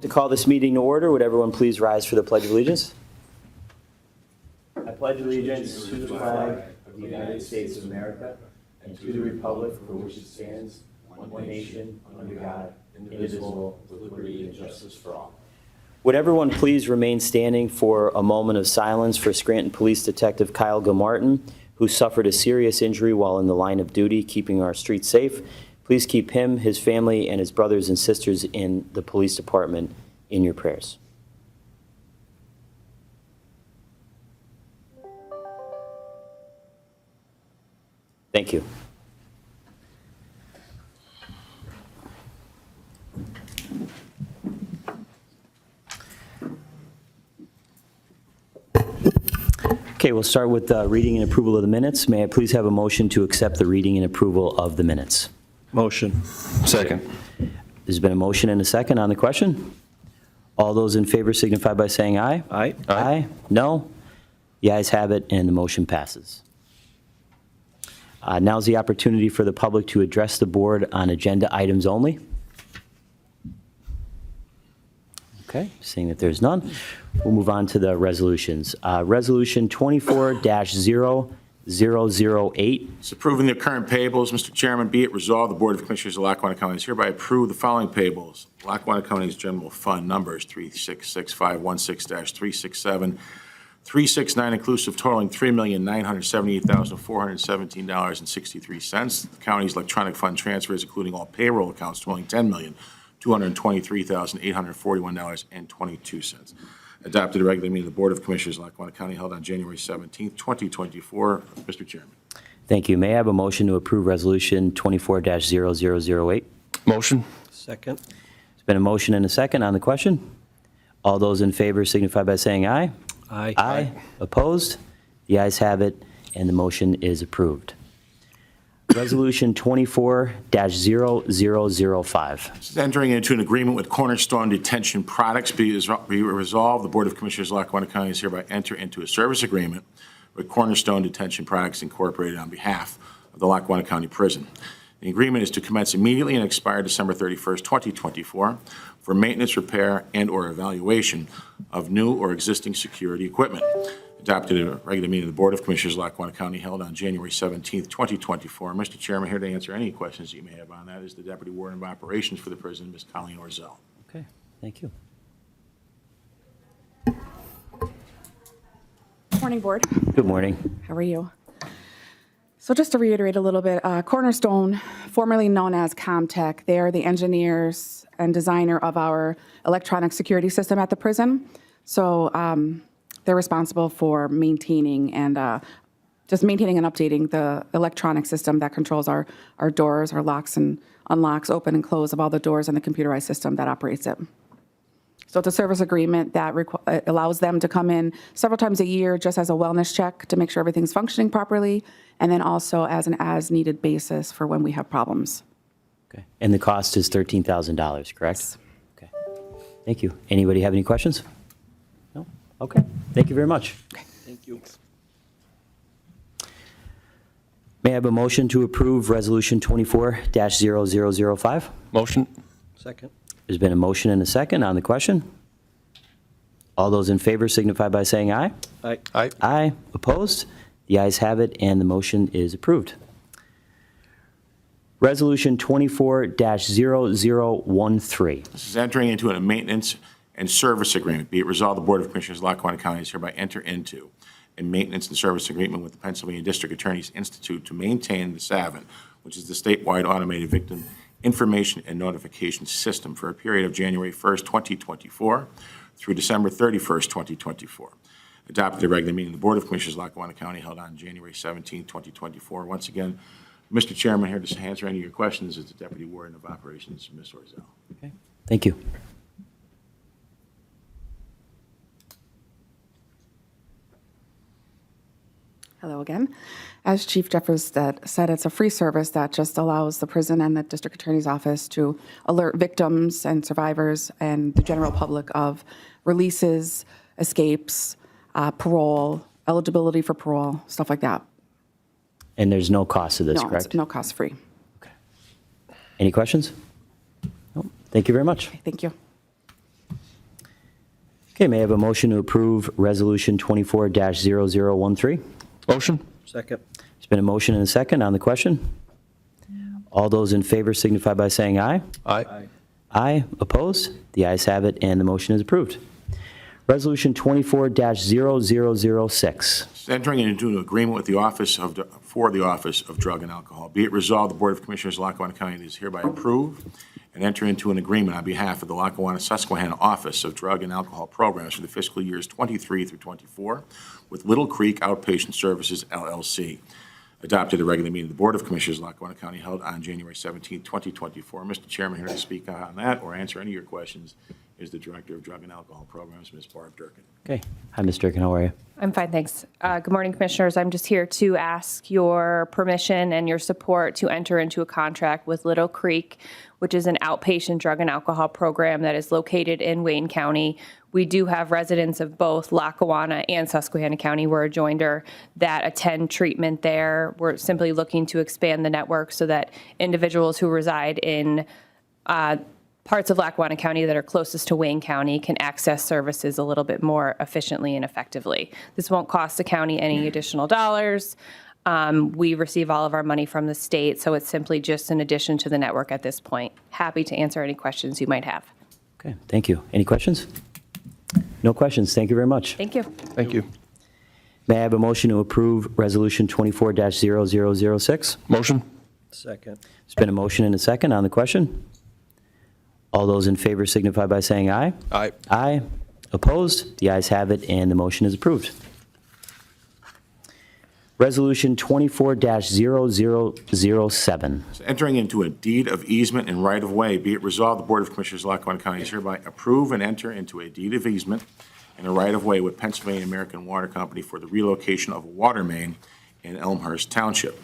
To call this meeting to order, would everyone please rise for the Pledge of Allegiance? I pledge allegiance to the flag of the United States of America and to the republic for which it stands, one nation, under God, indivisible, with liberty and justice for all. Would everyone please remain standing for a moment of silence for Scranton Police Detective Kyle Gilmartin, who suffered a serious injury while in the line of duty keeping our streets safe. Please keep him, his family, and his brothers and sisters in the police department in your prayers. Thank you. Okay, we'll start with reading and approval of the minutes. May I please have a motion to accept the reading and approval of the minutes? Motion. Second. There's been a motion and a second on the question. All those in favor signify by saying aye. Aye. Aye. No? The ayes have it, and the motion passes. Now's the opportunity for the public to address the board on agenda items only. Okay, seeing that there's none, we'll move on to the resolutions. Resolution 24-0008. It's approving the current payables. Mr. Chairman, be it resolved, the Board of Commissioners of Lackawanna County is hereby approve the following payables. Lackawanna County's General Fund numbers 366516-367, 369 inclusive, totaling $3,978,417.63. The county's electronic fund transfers, including all payroll accounts, totaling $10,223,841.22. Adopted a regular meeting of the Board of Commissioners of Lackawanna County held on January 17th, 2024. Mr. Chairman. Thank you. May I have a motion to approve Resolution 24-0008? Motion. Second. There's been a motion and a second on the question. All those in favor signify by saying aye. Aye. Aye. Opposed? The ayes have it, and the motion is approved. Resolution 24-0005. This is entering into an agreement with Cornerstone Detention Products. Be resolved, the Board of Commissioners of Lackawanna County is hereby enter into a service agreement with Cornerstone Detention Products Incorporated on behalf of the Lackawanna County Prison. The agreement is to commence immediately and expire December 31st, 2024 for maintenance, repair, and/or evaluation of new or existing security equipment. Adopted at a regular meeting of the Board of Commissioners of Lackawanna County held on January 17th, 2024. Mr. Chairman, here to answer any questions that you may have on that is the Deputy Warden of Operations for the prison, Ms. Colleen Orzel. Okay, thank you. Morning, Board. Good morning. How are you? So just to reiterate a little bit, Cornerstone, formerly known as Comtech, they are the engineers and designer of our electronic security system at the prison. So they're responsible for maintaining and just maintaining and updating the electronic system that controls our doors, our locks and unlocks, open and close of all the doors and the computerized system that operates it. So it's a service agreement that allows them to come in several times a year just as a wellness check to make sure everything's functioning properly, and then also as an as-needed basis for when we have problems. Okay, and the cost is $13,000, correct? Yes. Okay, thank you. Anybody have any questions? No? Okay, thank you very much. Okay. Thank you. May I have a motion to approve Resolution 24-0005? Motion. Second. There's been a motion and a second on the question. All those in favor signify by saying aye. Aye. Aye. Aye. Opposed? The ayes have it, and the motion is approved. Resolution 24-0013. This is entering into a maintenance and service agreement. Be it resolved, the Board of Commissioners of Lackawanna County is hereby enter into a maintenance and service agreement with the Pennsylvania District Attorney's Institute to maintain the SAVIN, which is the statewide automated victim information and notification system, for a period of January 1st, 2024 through December 31st, 2024. Adopted at a regular meeting of the Board of Commissioners of Lackawanna County held on January 17th, 2024. Once again, Mr. Chairman, here to answer any of your questions is the Deputy Warden of Operations, Ms. Orzel. Okay. Thank you. Hello again. As Chief Jeffers said, it's a free service that just allows the prison and the district attorney's office to alert victims and survivors and the general public of releases, escapes, parole, eligibility for parole, stuff like that. And there's no cost to this, No, correct? it's no cost free. Okay. Any questions? No. Thank you very much. Thank you. Okay, may I have a motion to approve Resolution 24-0013? Motion. Second. There's been a motion and a second on the question. All those in favor signify by saying aye. Aye. Aye. Opposed? The ayes have it, and the motion is approved. Resolution 24-0006. Entering into an agreement with the Office of Drug and Alcohol. Be it resolved, the Board of Commissioners of Lackawanna County is hereby approve and enter into an agreement on behalf of the Lackawanna Susquehanna Office of Drug and Alcohol Programs for the fiscal years 23 through 24 with Little Creek Outpatient Services, LLC. Adopted at a regular meeting of the Board of Commissioners of Lackawanna County held on January 17, 2024. Mr. Chairman, here to speak on that or answer any of your questions is the Director of Drug and Alcohol Programs, Ms. Barb Durkin. Okay. Hi, Ms. Durkin. How are you? I'm fine, thanks. Good morning, Commissioners. I'm just here to ask your permission and your support to enter into a contract with Little Creek, which is an outpatient drug and alcohol program that is located in Wayne County. We do have residents of both Lackawanna and Susquehanna County, we're a joinder, that attend treatment there. We're simply looking to expand the network so that individuals who reside in parts of Lackawanna County that are closest to Wayne County can access services a little bit more efficiently and effectively. This won't cost the county any additional dollars. We receive all of our money from the state, so it's simply just an addition to the network at this point. Happy to answer any questions you might have. Okay. Thank you. Any questions? No questions. Thank you very much. Thank you. Thank you. May I have a motion to approve Resolution 24-0006? Motion. Second. There's been a motion and a second on the question. All those in favor signify by saying aye. Aye. Aye. Opposed? The ayes have it, and the motion is approved. Resolution 24-0007. Entering into a deed of easement and right-of-way, be it resolved, the Board of Commissioners of Lackawanna County is hereby approve and enter into a deed of easement and a right-of-way with Pennsylvania American Water Company for the relocation of a water main in Elmhurst Township.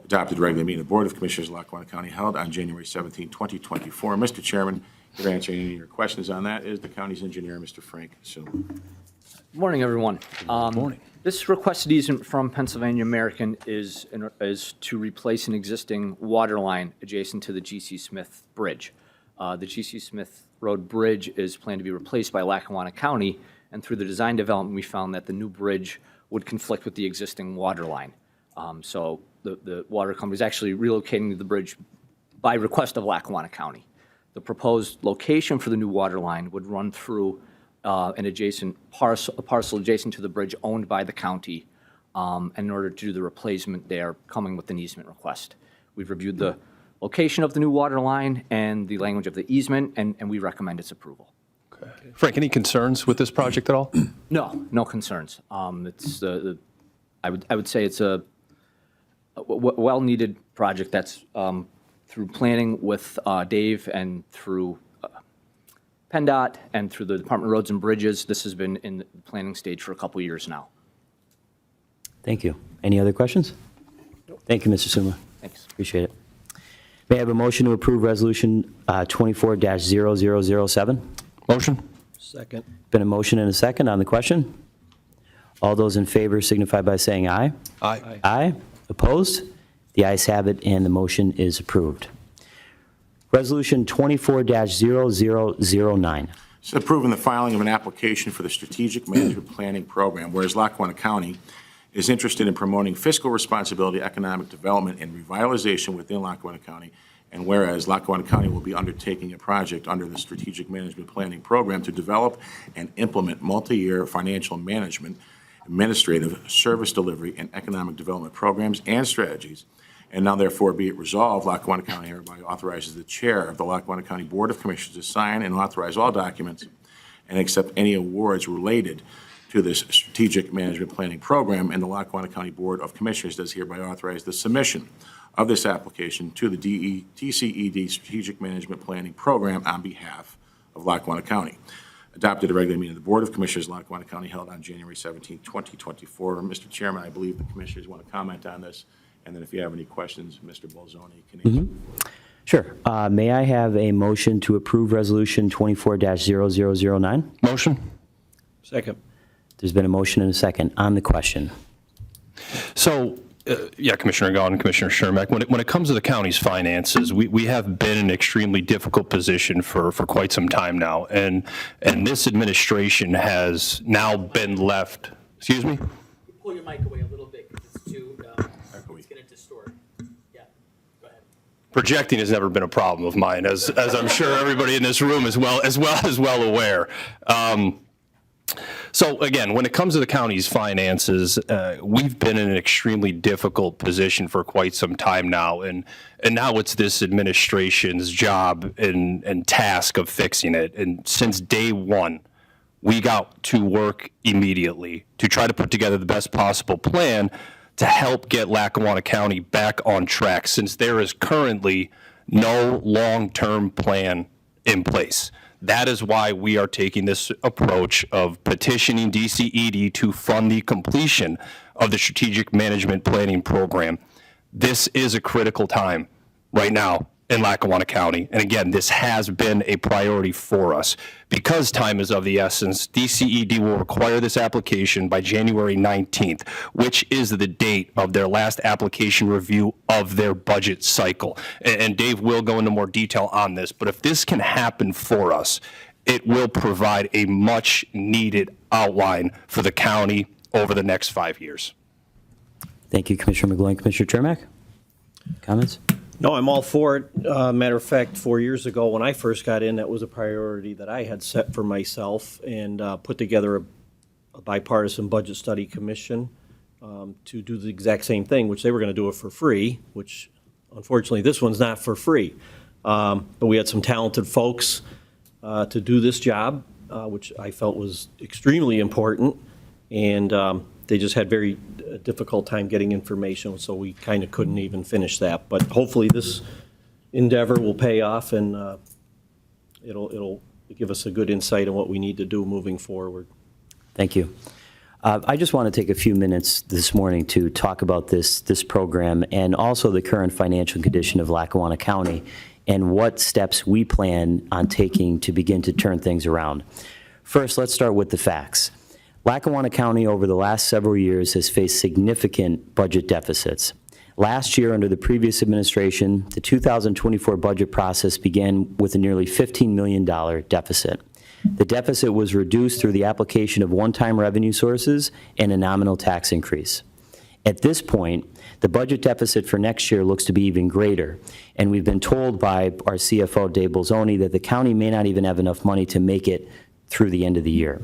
Adopted regular meeting of the Board of Commissioners of Lackawanna County held on January 17, 2024. Mr. Chairman, here to answer any of your questions on that is the county's engineer, Mr. Frank Sue. Good morning, everyone. morning. This requested easement from Pennsylvania American is to replace an existing water line adjacent to the G.C. Smith Bridge. The G.C. Smith Road Bridge is planned to be replaced by Lackawanna County, and through the design development, we found that the new bridge would conflict with the existing water line. So the water company is actually relocating the bridge by request of Lackawanna County. The proposed location for the new water line would run through an adjacent parcel, a parcel adjacent to the bridge owned by the county. And in order to do the replacement, they are coming with an easement request. We've reviewed the location of the new water line and the language of the easement, and we recommend its approval. Okay. Frank, any concerns with this project at all? No, no concerns. It's I would say it's a well-needed project that's through planning with Dave and through PennDOT and through the Department of Roads and Bridges. This has been in the planning stage for a couple of years now. Thank you. Any other questions? Thank you, Mr. Suma. Thanks. Appreciate it. May I have a motion to approve Resolution 24-0007? Motion. Second. Been a motion and a second on the question. All those in favor signify by saying aye. Aye. Aye. Opposed? The ayes have it, and the motion is approved. Resolution 24-0009. This is approving the filing of an application for the Strategic Management Planning Program, whereas Lackawanna County is interested in promoting fiscal responsibility, economic development, and revitalization within Lackawanna County, and whereas Lackawanna County will be undertaking a project under the Strategic Management Planning Program to develop and implement multi-year financial management, administrative, service delivery, and economic development programs and strategies. And now therefore be it resolved, Lackawanna County hereby authorizes the chair of the Lackawanna County Board of Commissioners to sign and authorize all documents and accept any awards related to this Strategic Management Planning Program, and the Lackawanna County Board of Commissioners does hereby authorize the submission of this application to the TCED Strategic Management Planning Program on behalf of Lackawanna County. Adopted at a regular meeting of the Board of Commissioners, Lackawanna County, held on January 17, 2024. Mr. Chairman, I believe the commissioners want to comment on this, and then if you have any questions, Mr. Bolzoni can answer. Sure. May I have a motion to approve Resolution 24-0009? Motion. Second. There's been a motion and a second on the question. So Yeah, Commissioner Gahn and Commissioner Shermack, when it comes to the county's finances, we have been in an extremely difficult position for quite some time now. And this administration has now been left, excuse me? Pull your mic away a little bit because it's too, it's going to distort. Yeah, go ahead. Projecting has never been a problem of mine, as I'm sure everybody in this room is well aware. So again, when it comes to the county's finances, we've been in an extremely difficult position for quite some time now, and now it's this administration's job and task of fixing it. And since day one, we got to work immediately to try to put together the best possible plan to help get Lackawanna County back on track, since there is currently no long-term plan in place. That is why we are taking this approach of petitioning DCED to fund the completion of the Strategic Management Planning Program. This is a critical time right now in Lackawanna County. And again, this has been a priority for us. Because time is of the essence, DCED will require this application by January 19th, which is the date of their last application review of their budget cycle. And Dave will go into more detail on this, but if this can happen for us, it will provide a much-needed outline for the county over the next 5 years. Thank you, Commissioner McGloin. Commissioner Chermak? Comments? No, I'm all for it. Matter of fact, 4 years ago, when I first got in, that was a priority that I had set for myself and put together a bipartisan budget study commission to do the exact same thing, which they were going to do it for free, which unfortunately this one's not for free. But we had some talented folks to do this job, which I felt was extremely important. And they just had very difficult time getting information, so we kind of couldn't even finish that. But hopefully this endeavor will pay off, and it'll give us a good insight on what we need to do moving forward. Thank you. I just want to take a few minutes this morning to talk about this program and also the current financial condition of Lackawanna County and what steps we plan on taking to begin to turn things around. First, let's start with the facts. Lackawanna County over the last several years has faced significant budget deficits. Last year, under the previous administration, the 2024 budget process began with a nearly $15 million deficit. The deficit was reduced through the application of one-time revenue sources and a nominal tax increase. At this point, the budget deficit for next year looks to be even greater, and we've been told by our CFO, Dave Bolzoni, that the county may not even have enough money to make it through the end of the year.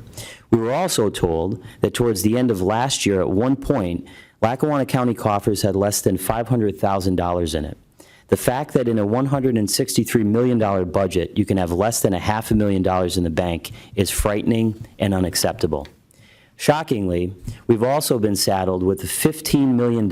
We were also told that towards the end of last year, at one point, Lackawanna County coffers had less than $500,000 in it. The fact that in a $163 million budget, you can have less than $500,000 in the bank is frightening and unacceptable. Shockingly, we've also been saddled with $15 million in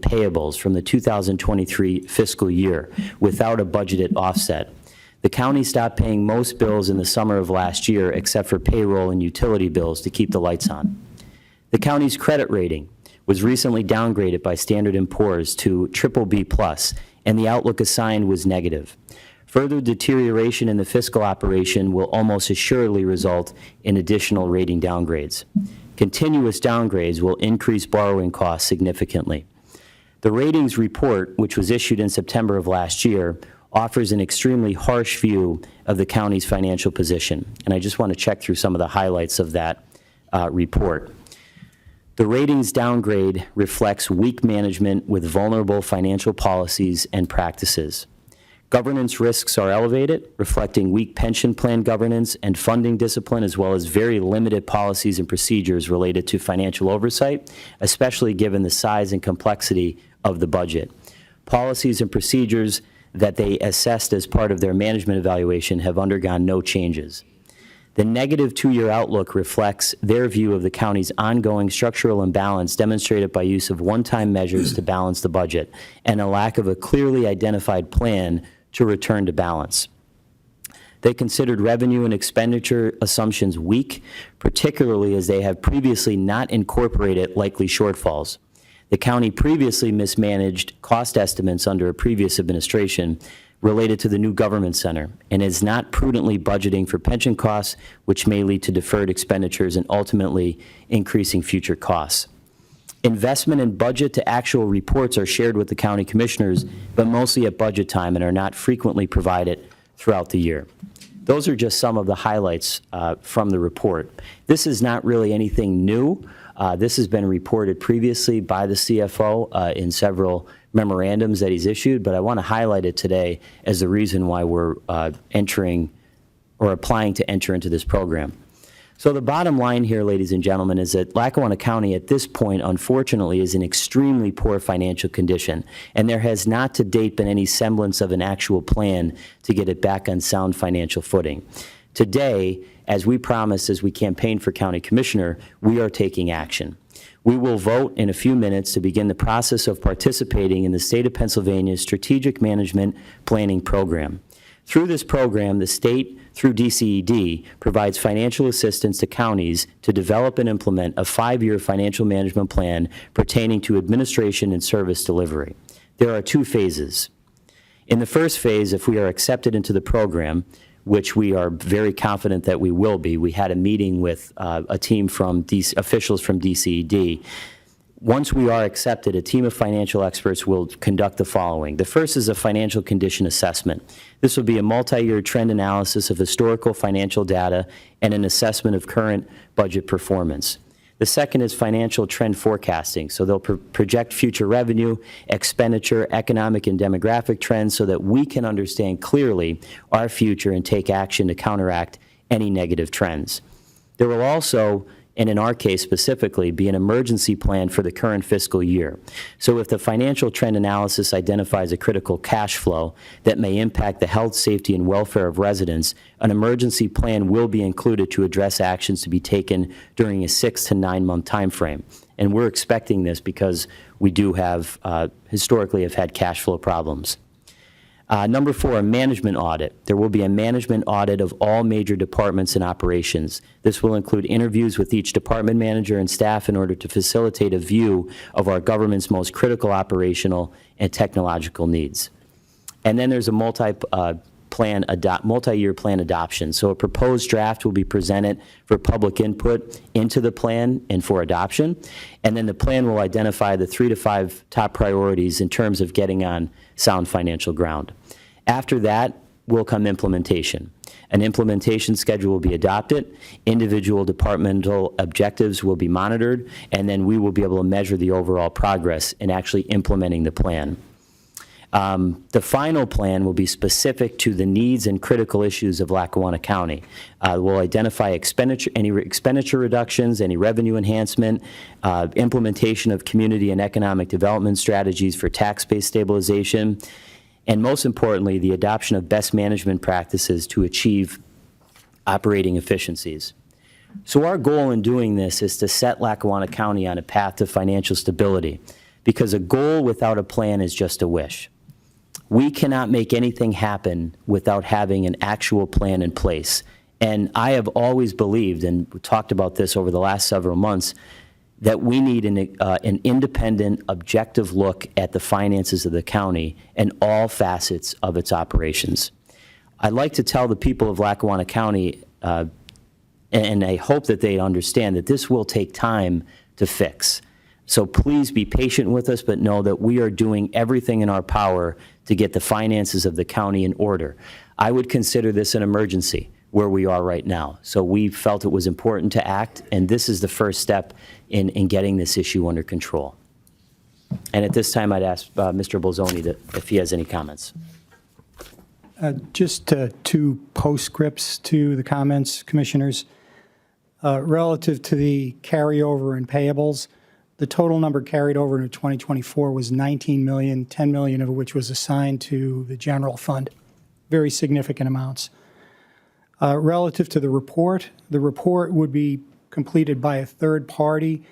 payables from the 2023 fiscal year without a budgeted offset. The county stopped paying most bills in the summer of last year except for payroll and utility bills to keep the lights on. The county's credit rating was recently downgraded by Standard & Poor's to BBB+, and the outlook assigned was negative. Further deterioration in the fiscal operation will almost assuredly result in additional rating downgrades. Continuous downgrades will increase borrowing costs significantly. The ratings report, which was issued in September of last year, offers an extremely harsh view of the county's financial position. And I just want to check through some of the highlights of that report. The ratings downgrade reflects weak management with vulnerable financial policies and practices. Governance risks are elevated, reflecting weak pension plan governance and funding discipline, as well as very limited policies and procedures related to financial oversight, especially given the size and complexity of the budget. Policies and procedures that they assessed as part of their management evaluation have undergone no changes. The negative two-year outlook reflects their view of the county's ongoing structural imbalance demonstrated by use of one-time measures to balance the budget and a lack of a clearly identified plan to return to balance. They considered revenue and expenditure assumptions weak, particularly as they have previously not incorporated likely shortfalls. The county previously mismanaged cost estimates under a previous administration related to the new government center and is not prudently budgeting for pension costs, which may lead to deferred expenditures and ultimately increasing future costs. Investment and budget to actual reports are shared with the county commissioners, but mostly at budget time and are not frequently provided throughout the year. Those are just some of the highlights from the report. This is not really anything new. This has been reported previously by the CFO in several memorandums that he's issued, but I want to highlight it today as the reason why we're entering or applying to enter into this program. So the bottom line here, ladies and gentlemen, is that Lackawanna County at this point, unfortunately, is in extremely poor financial condition, and there has not to date been any semblance of an actual plan to get it back on sound financial footing. Today, as we promised as we campaigned for county commissioner, we are taking action. We will vote in a few minutes to begin the process of participating in the state of Pennsylvania's Strategic Management Planning Program. Through this program, the state, through DCED, provides financial assistance to counties to develop and implement a 5-year financial management plan pertaining to administration and service delivery. There are 2 phases. In the first phase, if we are accepted into the program, which we are very confident that we will be, we had a meeting with a team from officials from DCED. Once we are accepted, a team of financial experts will conduct the following. The first is a financial condition assessment. This will be a multi-year trend analysis of historical financial data and an assessment of current budget performance. The second is financial trend forecasting. So they'll project future revenue, expenditure, economic and demographic trends so that we can understand clearly our future and take action to counteract any negative trends. There will also, and in our case specifically, be an emergency plan for the current fiscal year. So if the financial trend analysis identifies a critical cash flow that may impact the health, safety, and welfare of residents, an emergency plan will be included to address actions to be taken during a 6 to 9 month time frame. And we're expecting this because we do have, historically have had cash flow problems. Number 4, a management audit. There will be a management audit of all major departments and operations. This will include interviews with each department manager and staff in order to facilitate a view of our government's most critical operational and technological needs. And then there's a multi-year plan adoption. So a proposed draft will be presented for public input into the plan and for adoption. And then the plan will identify the 3 to 5 top priorities in terms of getting on sound financial ground. After that will come implementation. An implementation schedule will be adopted, individual departmental objectives will be monitored, and then we will be able to measure the overall progress in actually implementing the plan. The final plan will be specific to the needs and critical issues of Lackawanna County. We'll identify any expenditure reductions, any revenue enhancement, implementation of community and economic development strategies for tax base stabilization, and most importantly, the adoption of best management practices to achieve operating efficiencies. So our goal in doing this is to set Lackawanna County on a path to financial stability, because a goal without a plan is just a wish. We cannot make anything happen without having an actual plan in place. And I have always believed, and we talked about this over the last several months, that we need an independent, objective look at the finances of the county and all facets of its operations. I'd like to tell the people of Lackawanna County, and I hope that they understand that this will take time to fix. So please be patient with us, but know that we are doing everything in our power to get the finances of the county in order. I would consider this an emergency where we are right now. So we felt it was important to act, and this is the first step in getting this issue under control. And at this time, I'd ask Mr. Bolzoni if he has any comments. Just 2 postscripts to the comments, Commissioners. Relative to the carryover and payables, the total number carried over into 2024 was $19 million, $10 million of which was assigned to the general fund, very significant amounts. Relative to the report would be completed by a third party,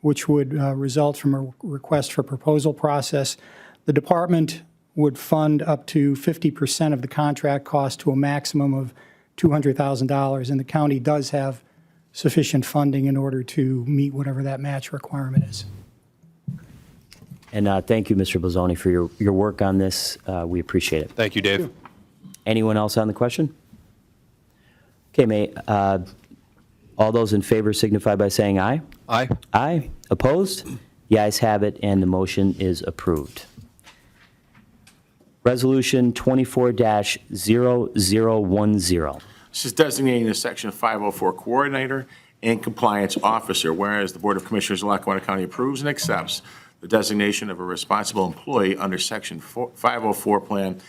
which would result from a request for proposal process. The department would fund up to 50% of the contract cost to a maximum of $200,000, and the county does have sufficient funding in order to meet whatever that match requirement is. And thank you, Mr. Bolzoni, for your work on this. We appreciate it. Thank you, Dave. Anyone else on the question? Okay, all those in favor signify by saying aye. Aye. Aye. Opposed? The ayes have it, and the motion is approved. Resolution 24-0010. This is designating the Section 504 Coordinator and Compliance Officer, whereas the Board of Commissioners of Lackawanna County approves and accepts the designation of a responsible employee under Section 504 Plan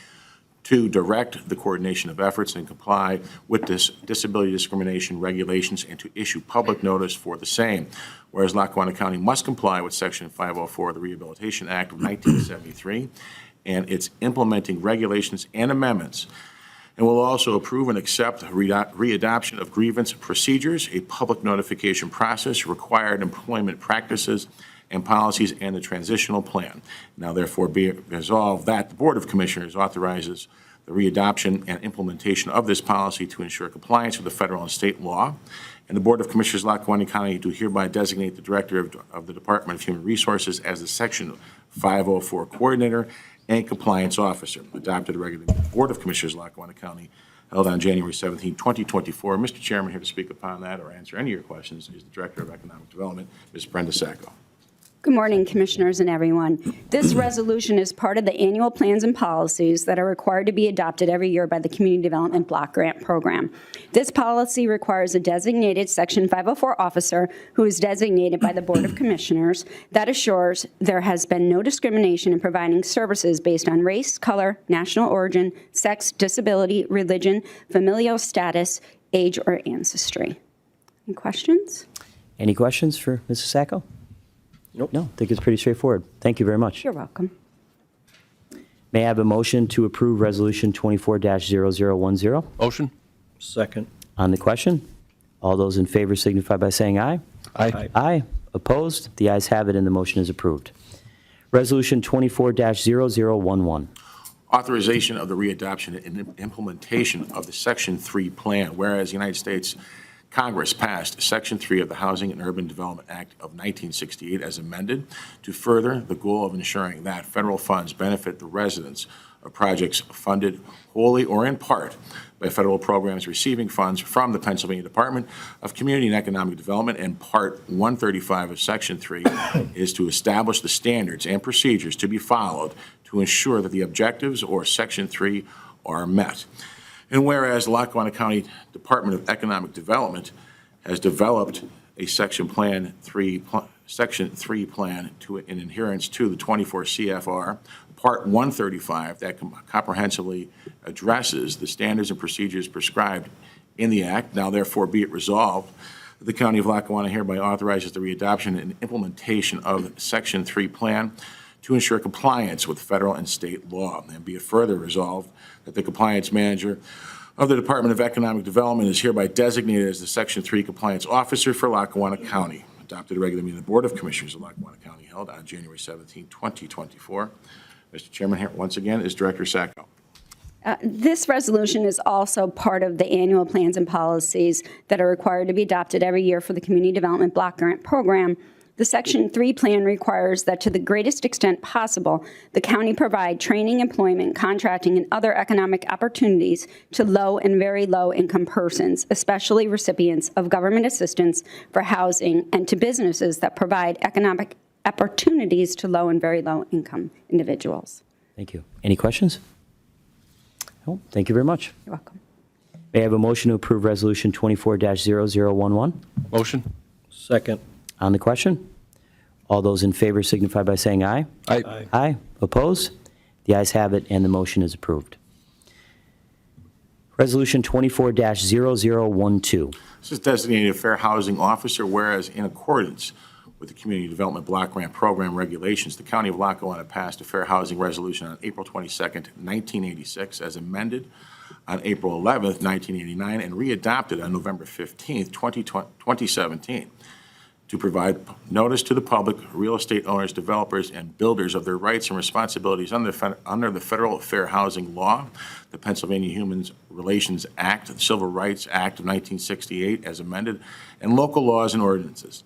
to direct the coordination of efforts and comply with disability discrimination regulations and to issue public notice for the same. Whereas Lackawanna County must comply with Section 504 of the Rehabilitation Act of 1973 and its implementing regulations and amendments, and will also approve and accept readoption of grievance procedures, a public notification process, required employment practices and policies, and the transitional plan. Now therefore be it resolved that the Board of Commissioners authorizes the readoption and implementation of this policy to ensure compliance with the federal and state law. And the Board of Commissioners of Lackawanna County do hereby designate the Director of the Department of Human Resources as the Section 504 Coordinator and Compliance Officer. Adopted regularly by the Board of Commissioners of Lackawanna County, held on January 17, 2024. Mr. Chairman, here to speak upon that or answer any of your questions is the Director of Economic Development, Ms. Brenda Sacco. Good morning, Commissioners and everyone. This resolution is part of the annual plans and policies that are required to be adopted every year by the Community Development Block Grant Program. This policy requires a designated Section 504 officer who is designated by the Board of Commissioners that assures there has been no discrimination in providing services based on race, color, national origin, sex, disability, religion, familial status, age, or ancestry. Any questions? Any questions for Mrs. Sacco? Nope. No, I think it's pretty straightforward. Thank you very much. You're welcome. May I have a motion to approve Resolution 24-0010? Motion? Second. On the question, all those in favor signify by saying aye. Aye. Aye. Opposed? The ayes have it, and the motion is approved. Resolution 24-0011. Authorization of the readoption and implementation of the Section 3 plan, whereas the United States Congress passed Section 3 of the Housing and Urban Development Act of 1968 as amended to further the goal of ensuring that federal funds benefit the residents of projects funded wholly or in part by federal programs receiving funds from the Pennsylvania Department of Community and Economic Development. And Part 135 of Section 3 is to establish the standards and procedures to be followed to ensure that the objectives or Section 3 are met. And whereas the Lackawanna County Department of Economic Development has developed a Section 3 plan in adherence to the 24 CFR, Part 135 that comprehensively addresses the standards and procedures prescribed in the Act. Now therefore be it resolved that the County of Lackawanna hereby authorizes the readoption and implementation of Section 3 plan to ensure compliance with federal and state law. And be it further resolved that the compliance manager of the Department of Economic Development is hereby designated as the Section 3 compliance officer for Lackawanna County. Adopted at a regular meeting of the Board of Commissioners of Lackawanna County held on January 17, 2024. Mr. Chairman, here once again is Director Sacco. This resolution is also part of the annual plans and policies that are required to be adopted every year for the Community Development Block Grant Program. The Section 3 plan requires that to the greatest extent possible, the county provide training, employment, contracting, and other economic opportunities to low and very low income persons, especially recipients of government assistance for housing, and to businesses that provide economic opportunities to low and very low income individuals. Thank you. Any questions? No, thank you very much. You're welcome. May I have a motion to approve Resolution 24-0011? Motion? Second. On the question, all those in favor signify by saying aye. Aye. Aye. Opposed? The ayes have it, and the motion is approved. Resolution 24-0012. This is designated a fair housing officer, whereas in accordance with the Community Development Block Grant Program regulations, the County of Lackawanna passed a fair housing resolution on April 22nd, 1986, as amended on April 11th, 1989, and readopted on November 15th, 2017. To provide notice to the public, real estate owners, developers, and builders of their rights and responsibilities under the Federal Fair Housing Law, the Pennsylvania Human Relations Act, the Civil Rights Act of 1968 as amended, and local laws and ordinances.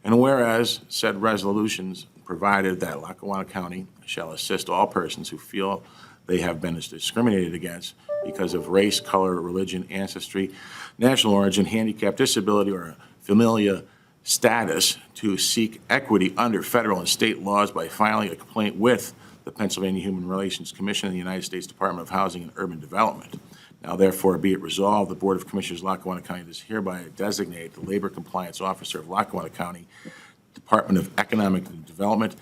And whereas said resolutions provided that Lackawanna County shall assist all persons who feel they have been discriminated against because of race, color, religion, ancestry, national origin, handicap, disability, or familial status to seek equity under federal and state laws by filing a complaint with the Pennsylvania Human Relations Commission and the United States Department of Housing and Urban Development. Now therefore be it resolved, the Board of Commissioners of Lackawanna County does hereby designate the Labor Compliance Officer of Lackawanna County Department of Economic Development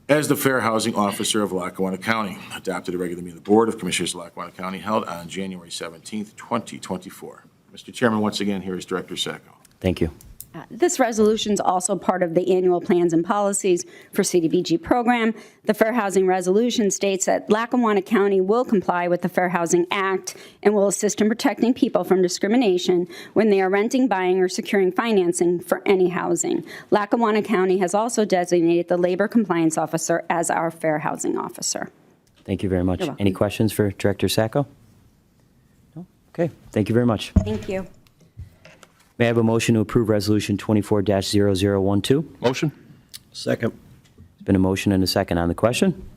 as the Fair Housing Officer of Lackawanna County, adopted at a regular meeting of the Board of Commissioners of Lackawanna County held on January 17th, 2024. Mr. Chairman, once again, here is Director Sacco. Thank you. This resolution is also part of the annual plans and policies for CDBG program. The Fair Housing Resolution states that Lackawanna County will comply with the Fair Housing Act and will assist in protecting people from discrimination when they are renting, buying, or securing financing for any housing. Lackawanna County has also designated the Labor Compliance Officer as our Fair Housing Officer. Thank you very much. You're welcome. Any questions for Director Sacco? No? Okay, thank you very much. Thank you. May I have a motion to approve Resolution 24-0012? Motion? Second. There's been a motion and a second on the question.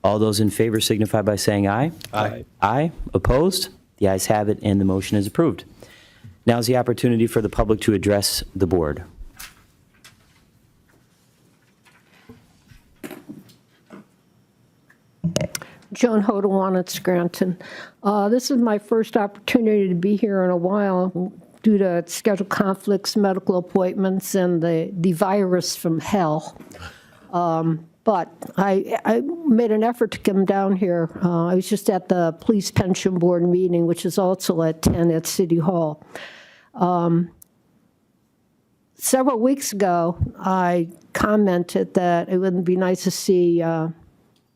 All those in favor signify by saying aye. Aye. Aye. Opposed? The ayes have it, and the motion is approved. Now is the opportunity for the public to address the board. Joan Hodawan at Scranton. This is my first opportunity to be here in a while due to scheduled conflicts, medical appointments, and the virus from hell. But I made an effort to come down here. I was just at the Police Pension Board meeting, which is also at 10 at City Hall. Several weeks ago, I commented that it would be nice to see Mr.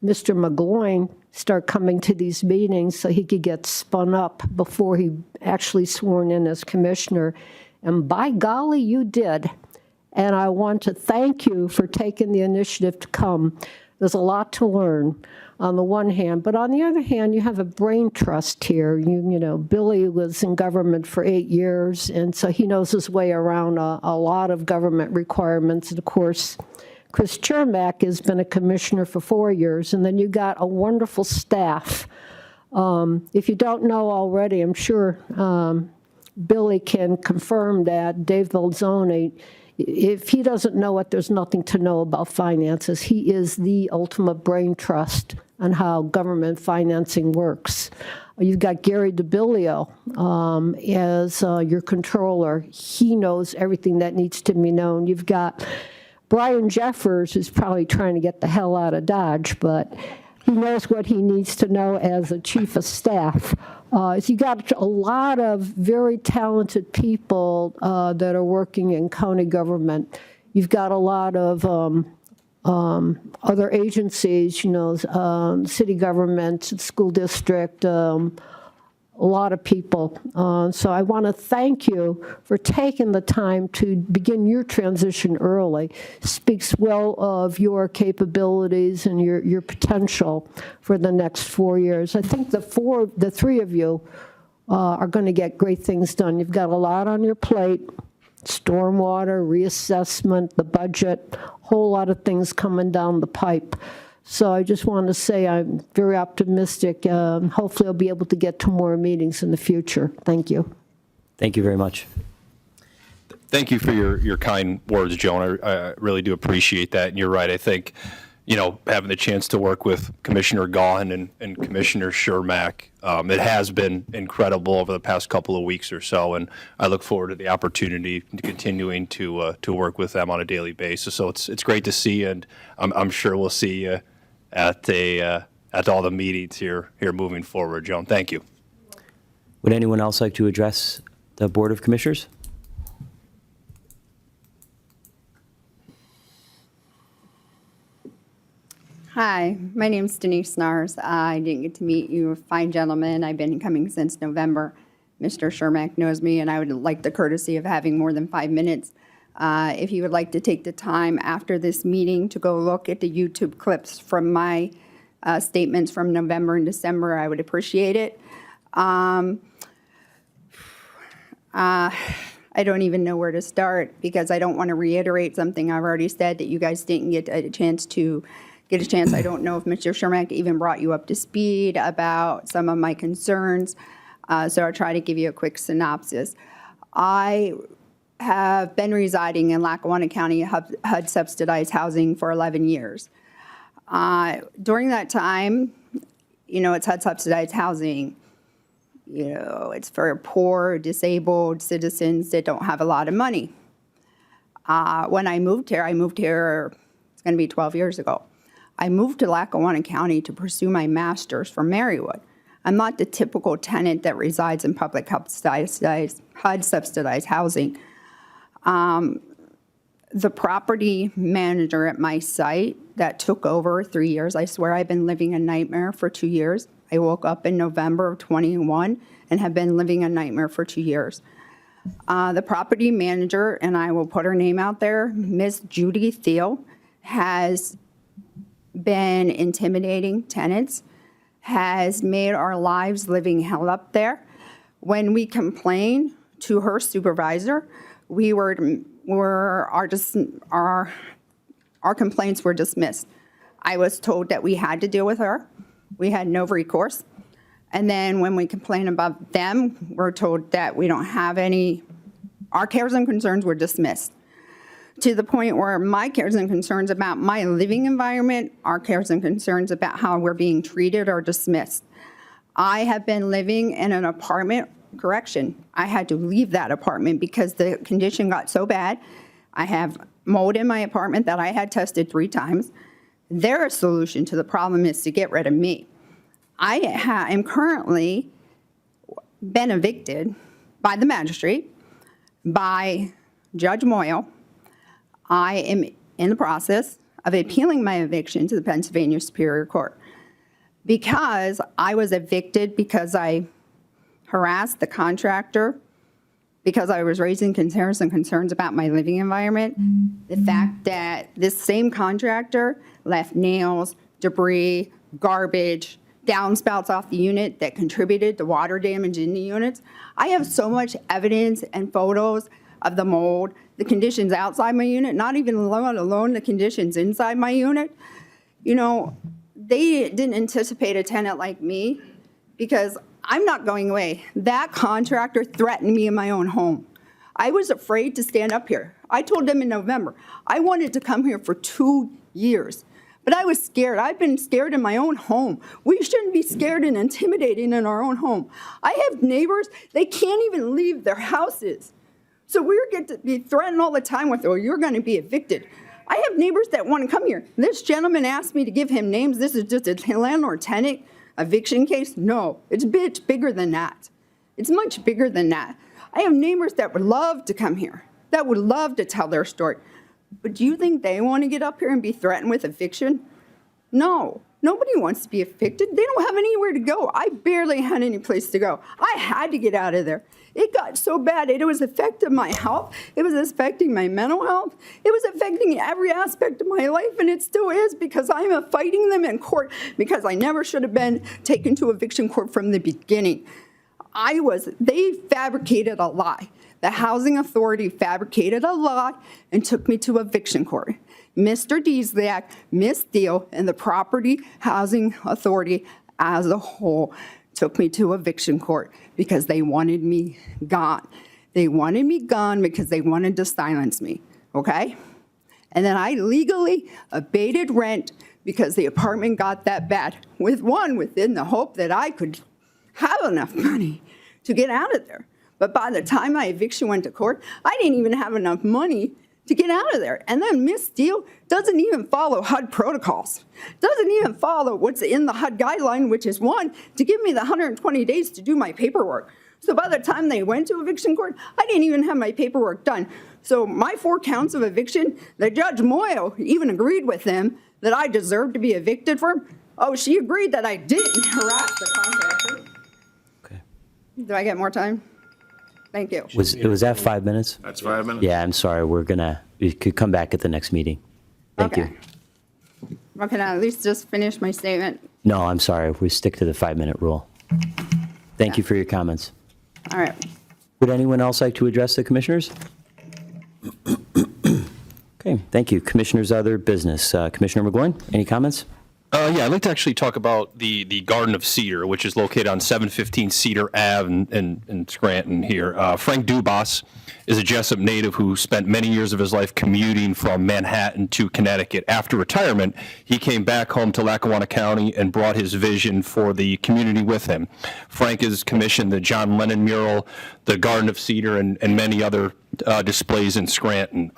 McGloin start coming to these meetings so he could get spun up before he actually sworn in as commissioner. And by golly, you did. And I want to thank you for taking the initiative to come. There's a lot to learn on the one hand, but on the other hand, you have a brain trust here. You know, Billy was in government for 8 years, and so he knows his way around a lot of government requirements. And of course, Chris Chermak has been a commissioner for 4 years, and then you got a wonderful staff. If you don't know already, I'm sure Billy can confirm that Dave Belzoni, if he doesn't know it, there's nothing to know about finances. He is the ultimate brain trust on how government financing works. You've got Gary DeBillio as your controller. He knows everything that needs to be known. You've got Brian Jeffers, who's probably trying to get the hell out of Dodge, but he knows what he needs to know as a chief of staff. So you got a lot of very talented people that are working in county government. You've got a lot of other agencies, you know, city government, school district, a lot of people. So I want to thank you for taking the time to begin your transition early. Speaks well of your capabilities and your potential for the next 4 years. I think the three of you are going to get great things done. You've got a lot on your plate: stormwater, reassessment, the budget, whole lot of things coming down the pipe. So I just want to say I'm very optimistic. Hopefully I'll be able to get to more meetings in the future. Thank you. Thank you very much. Thank you for your kind words, Joan. I really do appreciate that. And you're right. I think, you know, having the chance to work with Commissioner Gaughan and Commissioner Chermak, it has been incredible over the past couple of weeks or so. And I look forward to the opportunity to continuing to work with them on a daily basis. So it's great to see, and I'm sure we'll see you at all the meetings here moving forward, Joan. Thank you. Would anyone else like to address the Board of Commissioners? Hi, my name's Denise Snars. I didn't get to meet you, fine gentlemen. I've been coming since November. Mr. Chermak knows me, and I would like the courtesy of having more than 5 minutes. If you would like to take the time after this meeting to go look at the YouTube clips from my statements from November and December, I would appreciate it. I don't even know where to start because I don't want to reiterate something I've already said that you guys didn't get a chance. I don't know if Mr. Chermak even brought you up to speed about some of my concerns. So I'll try to give you a quick synopsis. I have been residing in Lackawanna County HUD subsidized housing for 11 years. During that time, it's HUD subsidized housing. It's for poor, disabled citizens that don't have a lot of money. When I moved here, it's going to be 12 years ago. I moved to Lackawanna County to pursue my master's from Marywood. I'm not the typical tenant that resides in public HUD subsidized housing. The property manager at my site that took over 3 years, I swear I've been living a nightmare for 2 years. I woke up in November of 21 and have been living a nightmare for 2 years. The property manager, and I will put her name out there, Miss Judy Thiel, has been intimidating tenants, has made our lives living hell up there. When we complained to her supervisor, our complaints were dismissed. I was told that we had to deal with her. We had no recourse. And then when we complain about them, we're told that we don't have any, our cares and concerns were dismissed. To the point where my cares and concerns about my living environment, our cares and concerns about how we're being treated are dismissed. I have been living in an apartment, correction, I had to leave that apartment because the condition got so bad. I have mold in my apartment that I had tested 3 times. Their solution to the problem is to get rid of me. I am currently been evicted by the magistrate, by Judge Moyle. I am in the process of appealing my eviction to the Pennsylvania Superior Court because I was evicted because I harassed the contractor, because I was raising concerns about my living environment. The fact that this same contractor left nails, debris, garbage, downspouts off the unit that contributed to water damage in the units. I have so much evidence and photos of the mold, the conditions outside my unit, not even alone the conditions inside my unit. They didn't anticipate a tenant like me because I'm not going away. That contractor threatened me in my own home. I was afraid to stand up here. I told them in November, I wanted to come here for 2 years, but I was scared. I've been scared in my own home. We shouldn't be scared and intimidating in our own home. I have neighbors, they can't even leave their houses. So we get to be threatened all the time with, oh, you're going to be evicted. I have neighbors that want to come here. This gentleman asked me to give him names. This is just a landlord-tenant eviction case. No, it's bigger than that. It's much bigger than that. I have neighbors that would love to come here, that would love to tell their story. But do you think they want to get up here and be threatened with eviction? No, nobody wants to be evicted. They don't have anywhere to go. I barely had any place to go. I had to get out of there. It got so bad, it was affecting my health. It was affecting my mental health. It was affecting every aspect of my life, and it still is because I'm fighting them in court because I never should have been taken to eviction court from the beginning. They fabricated a lie. The housing authority fabricated a lie and took me to eviction court. Mr. Diesliak, Ms. Thiel, and the property housing authority as a whole took me to eviction court because they wanted me gone. They wanted me gone because they wanted to silence me, okay? And then I legally abated rent because the apartment got that bad, within the hope that I could have enough money to get out of there. But by the time my eviction went to court, I didn't even have enough money to get out of there. And then Ms. Steele doesn't even follow HUD protocols, doesn't even follow what's in the HUD guideline, which is one, to give me the 120 days to do my paperwork. So by the time they went to eviction court, I didn't even have my paperwork done. So my 4 counts of eviction, the Judge Moyle even agreed with them that I deserved to be evicted from. Oh, she agreed that I didn't harass the contractor. Okay. Do I get more time? Thank you. Was that 5 minutes? That's 5 minutes? Yeah, I'm sorry. We could come back at the next meeting. Thank you. Well, can I at least just finish my statement? No, I'm sorry. We stick to the 5-minute rule. Thank you for your comments. All right. Would anyone else like to address the commissioners? Okay, thank you. Commissioners, other business. Commissioner McGloin, any comments? Yeah, I'd like to actually talk about the Garden of Cedar, which is located on 715 Cedar Ave in Scranton here. Frank Dubas is a Jessup native who spent many years of his life commuting from Manhattan to Connecticut. After retirement, he came back home to Lackawanna County and brought his vision for the community with him. Frank has commissioned the John Lennon mural, the Garden of Cedar, and many other displays in Scranton.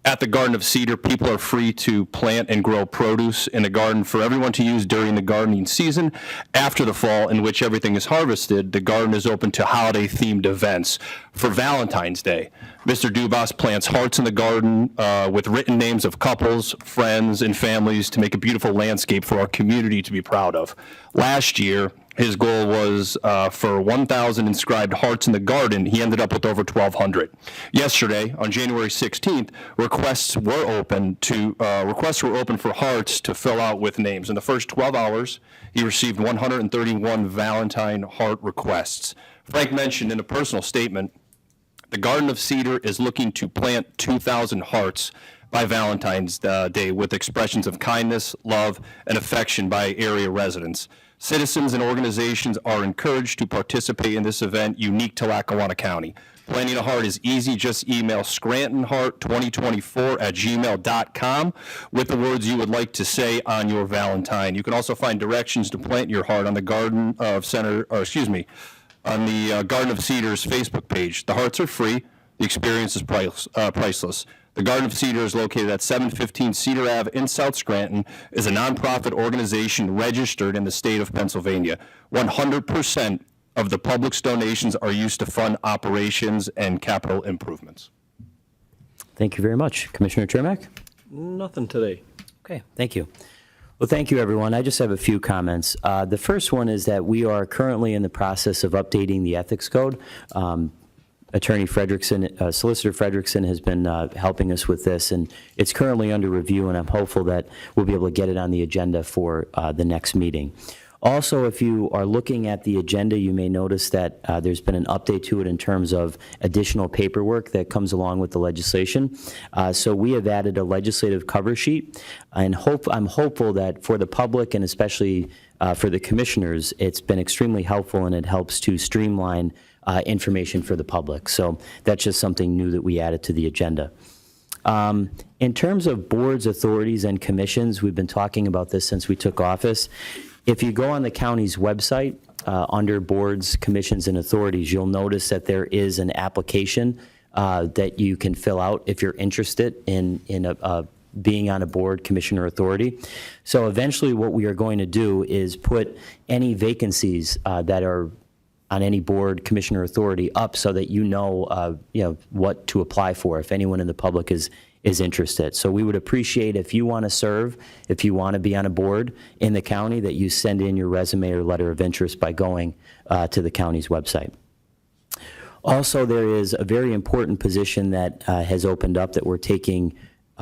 At the Garden of Cedar, people are free to plant and grow produce in the garden for everyone to use during the gardening season. After the fall, in which everything is harvested, the garden is open to holiday-themed events. For Valentine's Day, Mr. Dubas plants hearts in the garden with written names of couples, friends, and families to make a beautiful landscape for our community to be proud of. Last year, his goal was for 1,000 inscribed hearts in the garden. He ended up with over 1,200. Yesterday, on January 16th, requests were open for hearts to fill out with names. In the first 12 hours, he received 131 Valentine heart requests. Frank mentioned in a personal statement, the Garden of Cedar is looking to plant 2,000 hearts by Valentine's Day with expressions of kindness, love, and affection by area residents. Citizens and organizations are encouraged to participate in this event unique to Lackawanna County. Planting a heart is easy. Just email scrantonheart2024@gmail.com with the words you would like to say on your Valentine. You can also find directions to plant your heart on the Garden of Cedar's Facebook page. The hearts are free. The experience is priceless. The Garden of Cedar is located at 715 Cedar Ave in South Scranton, is a nonprofit organization registered in the state of Pennsylvania. 100% of the public's donations are used to fund operations and capital improvements. Thank you very much. Commissioner Chermak? Nothing today. Okay, thank you. Well, thank you, everyone. I just have a few comments. The first one is that we are currently in the process of updating the ethics code. Attorney Frederickson, Solicitor Frederickson has been helping us with this, and it's currently under review, and I'm hopeful that we'll be able to get it on the agenda for the next meeting. Also, if you are looking at the agenda, you may notice that there's been an update to it in terms of additional paperwork that comes along with the legislation. So we have added a legislative cover sheet, and I'm hopeful that for the public and especially for the commissioners, it's been extremely helpful, and it helps to streamline information for the public. So that's just something new that we added to the agenda. In terms of boards, authorities, and commissions, we've been talking about this since we took office. If you go on the county's website, under boards, commissions, and authorities, you'll notice that there is an application that you can fill out if you're interested in being on a board, commission, or authority. So eventually what we are going to do is put any vacancies that are on any board, commission, or authority up so that you know what to apply for if anyone in the public is interested. So we would appreciate if you want to serve, if you want to be on a board in the county, that you send in your resume or letter of interest by going to the county's website. Also, there is a very important position that has opened up that we're taking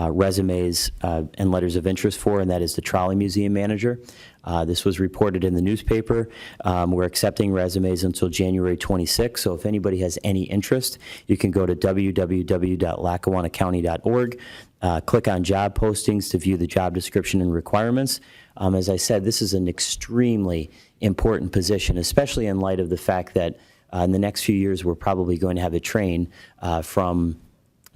resumes and letters of interest for, and that is the trolley museum manager. This was reported in the newspaper. We're accepting resumes until January 26th, so if anybody has any interest, you can go to www.lackawannacounty.org, click on job postings to view the job description and requirements. As I said, this is an extremely important position, especially in light of the fact that in the next few years, we're probably going to have a train from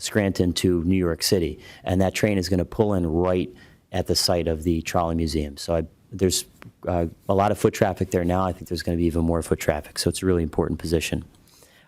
Scranton to New York City, and that train is going to pull in right at the site of the trolley museum. So there's a lot of foot traffic there now. I think there's going to be even more foot traffic, so it's a really important position.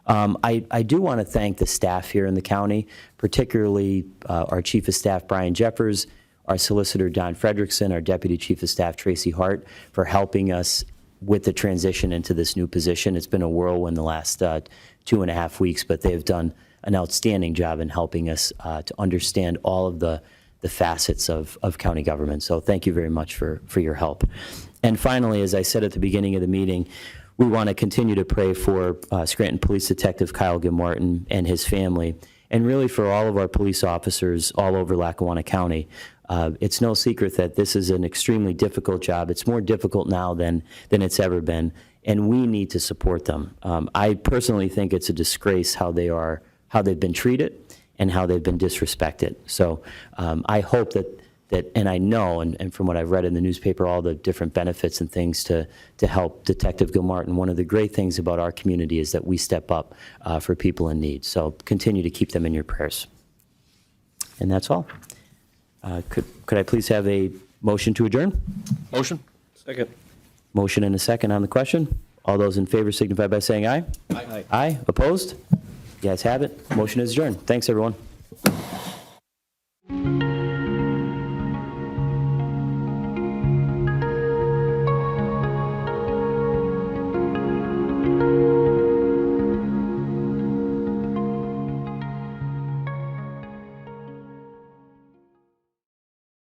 I do want to thank the staff here in the county, particularly our Chief of Staff, Brian Jeffers, our Solicitor, Don Frederickson, our Deputy Chief of Staff, Tracy Hart, for helping us with the transition into this new position. It's been a whirlwind the last 2.5 weeks, but they've done an outstanding job in helping us to understand all of the facets of county government. So thank you very much for your help. And finally, as I said at the beginning of the meeting, we want to continue to pray for Scranton Police Detective Kyle Gilmartin and his family, and really for all of our police officers all over Lackawanna County. It's no secret that this is an extremely difficult job. It's more difficult now than it's ever been, and we need to support them. I personally think it's a disgrace how they've been treated and how they've been disrespected. So I hope that that, and I know, and from what I've read in the newspaper, all the different benefits and things to help Detective Gilmartin. One of the great things about our community is that we step up for people in need. So continue to keep them in your prayers. And that's all. Could I please have a motion to adjourn? Motion? Second. Motion and a second on the question. All those in favor signify by saying aye. Aye. Aye. Opposed? You guys have it. Motion is adjourned. Thanks, everyone.